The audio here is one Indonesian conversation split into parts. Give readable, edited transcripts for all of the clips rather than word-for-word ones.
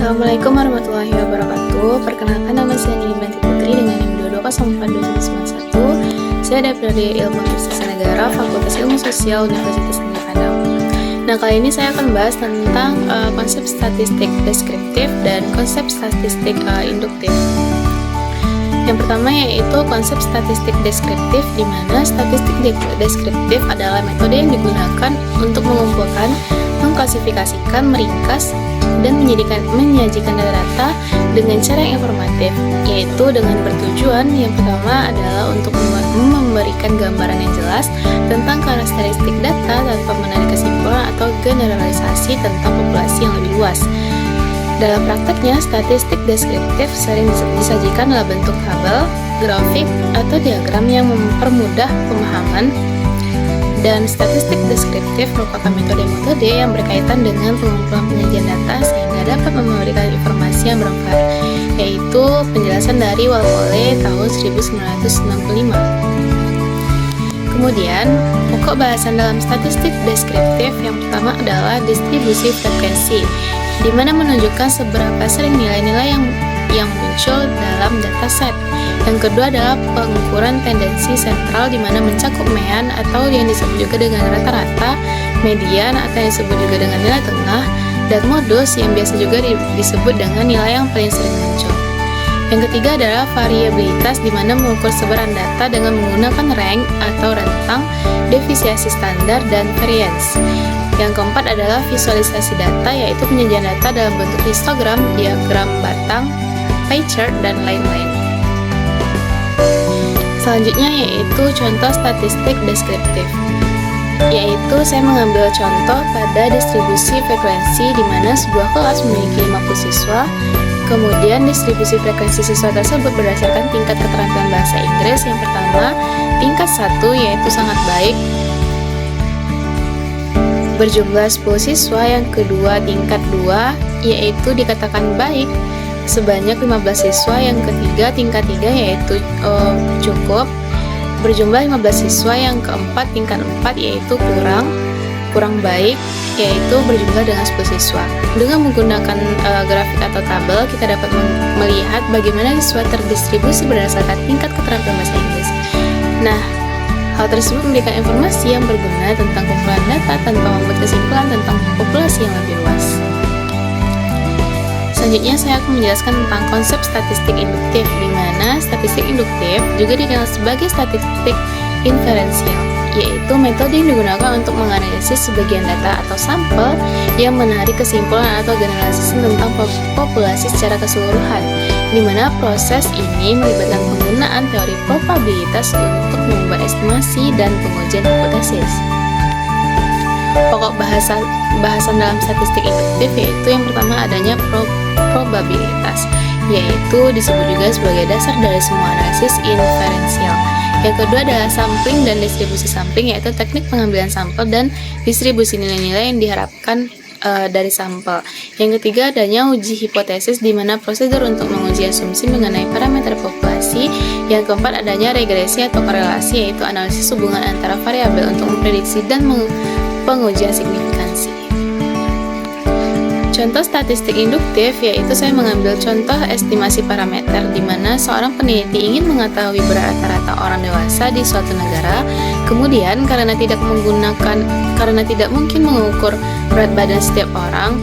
Assalamualaikum warahmatullahi wabarakatuh. Perkenalkan, nama saya Nini Binti Putri dengan NIM 22042191. Saya dari Prodi Ilmu Administrasi Negara, Fakultas Ilmu Sosial Universitas Negeri Padang. Nah, kali ini saya akan bahas tentang konsep statistik deskriptif dan konsep statistik induktif. Yang pertama yaitu konsep statistik deskriptif, di mana statistik deskriptif adalah metode yang digunakan untuk mengumpulkan, mengklasifikasikan, meringkas, dan menyajikan data dengan cara yang informatif, yaitu dengan bertujuan yang pertama adalah untuk memberikan gambaran yang jelas tentang karakteristik data tanpa menarik kesimpulan atau generalisasi tentang populasi yang lebih luas. Dalam prakteknya, statistik deskriptif sering disajikan dalam bentuk tabel, grafik, atau diagram yang mempermudah pemahaman. Dan statistik deskriptif merupakan metode-metode yang berkaitan dengan pengumpulan penyajian data sehingga dapat memberikan informasi yang bermanfaat, yaitu penjelasan dari Walpole tahun 1965. Kemudian, pokok bahasan dalam statistik deskriptif yang pertama adalah distribusi frekuensi, di mana menunjukkan seberapa sering nilai-nilai yang muncul dalam dataset. Yang kedua adalah pengukuran tendensi sentral, di mana mencakup mean atau yang disebut juga dengan rata-rata, median atau yang disebut juga dengan nilai tengah, dan modus yang biasa juga disebut dengan nilai yang paling sering muncul. Yang ketiga adalah variabilitas, di mana mengukur sebaran data dengan menggunakan rank atau rentang, defisiensi standar, dan variance. Yang keempat adalah visualisasi data, yaitu penyajian data dalam bentuk histogram, diagram batang, pie chart, dan lain-lain. Selanjutnya yaitu contoh statistik deskriptif, yaitu saya mengambil contoh pada distribusi frekuensi, di mana sebuah kelas memiliki 50 siswa. Kemudian distribusi frekuensi siswa tersebut berdasarkan tingkat keterampilan bahasa Inggris. Yang pertama, tingkat 1 yaitu sangat baik, berjumlah 10 siswa. Yang kedua, tingkat 2 yaitu dikatakan baik, sebanyak 15 siswa. Yang ketiga, tingkat 3 yaitu cukup, berjumlah 15 siswa. Yang keempat, tingkat 4 yaitu kurang baik, yaitu berjumlah dengan 10 siswa. Dengan menggunakan grafik atau tabel, kita dapat melihat bagaimana siswa terdistribusi berdasarkan tingkat keterampilan bahasa Inggris. Nah, hal tersebut memberikan informasi yang berguna tentang kumpulan data tanpa membuat kesimpulan tentang populasi yang lebih luas. Selanjutnya saya akan menjelaskan tentang konsep statistik induktif, di mana statistik induktif juga dikenal sebagai statistik inferensial, yaitu metode yang digunakan untuk menganalisis sebagian data atau sampel yang menarik kesimpulan atau generalisasi tentang populasi secara keseluruhan, di mana proses ini melibatkan penggunaan teori probabilitas untuk membuat estimasi dan pengujian hipotesis. Pokok bahasan dalam statistik induktif yaitu yang pertama adanya probabilitas, yaitu disebut juga sebagai dasar dari semua analisis inferensial. Yang kedua adalah sampling dan distribusi sampling, yaitu teknik pengambilan sampel dan distribusi nilai-nilai yang diharapkan dari sampel. Yang ketiga adanya uji hipotesis, di mana prosedur untuk menguji asumsi mengenai parameter populasi. Yang keempat adanya regresi atau korelasi, yaitu analisis hubungan antara variabel untuk memprediksi dan pengujian signifikansi. Contoh statistik induktif yaitu saya mengambil contoh estimasi parameter, di mana seorang peneliti ingin mengetahui berat rata-rata orang dewasa di suatu negara. Kemudian karena tidak mungkin mengukur berat badan setiap orang,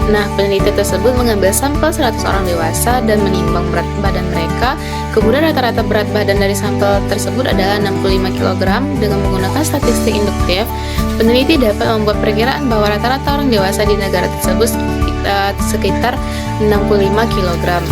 nah peneliti tersebut mengambil sampel 100 orang dewasa dan menimbang berat badan mereka. Kemudian rata-rata berat badan dari sampel tersebut adalah 65 kg. Dengan menggunakan statistik induktif, peneliti dapat membuat perkiraan bahwa rata-rata orang dewasa di negara tersebut sekitar 65 kg.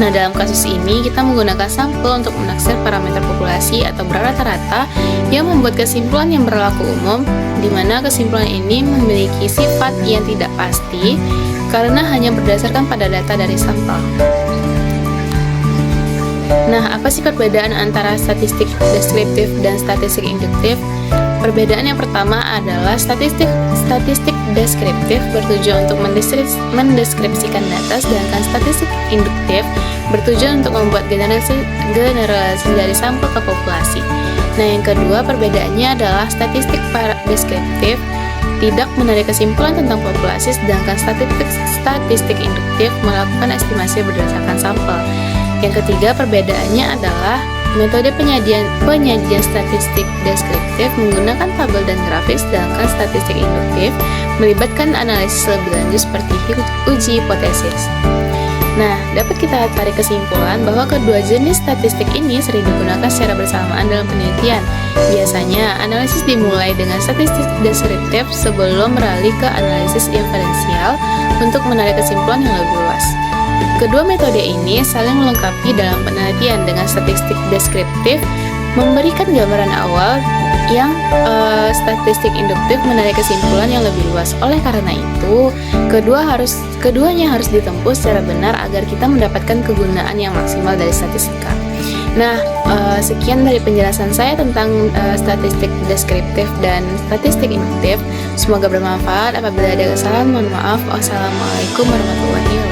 Nah, dalam kasus ini kita menggunakan sampel untuk menaksir parameter populasi atau berat rata-rata yang membuat kesimpulan yang berlaku umum, di mana kesimpulan ini memiliki sifat yang tidak pasti karena hanya berdasarkan pada data dari sampel. Nah, apa sih perbedaan antara statistik deskriptif dan statistik induktif? Perbedaan yang pertama adalah statistik deskriptif bertujuan untuk mendeskripsikan data, sedangkan statistik induktif bertujuan untuk membuat generalisasi dari sampel ke populasi. Nah, yang kedua perbedaannya adalah statistik deskriptif tidak menarik kesimpulan tentang populasi, sedangkan statistik induktif melakukan estimasi berdasarkan sampel. Yang ketiga, perbedaannya adalah metode penyajian statistik deskriptif menggunakan tabel dan grafik, sedangkan statistik induktif melibatkan analisis lebih lanjut seperti uji hipotesis. Nah, dapat kita tarik kesimpulan bahwa kedua jenis statistik ini sering digunakan secara bersamaan dalam penelitian. Biasanya, analisis dimulai dengan statistik deskriptif sebelum beralih ke analisis inferensial untuk menarik kesimpulan yang lebih luas. Kedua metode ini saling melengkapi dalam penelitian, dengan statistik deskriptif memberikan gambaran awal yang statistik induktif menarik kesimpulan yang lebih luas. Oleh karena itu, keduanya harus ditempuh secara benar agar kita mendapatkan kegunaan yang maksimal dari statistika. Nah, sekian dari penjelasan saya tentang statistik deskriptif dan statistik induktif. Semoga bermanfaat. Apabila ada kesalahan, mohon maaf. Wassalamualaikum warahmatullahi wabarakatuh.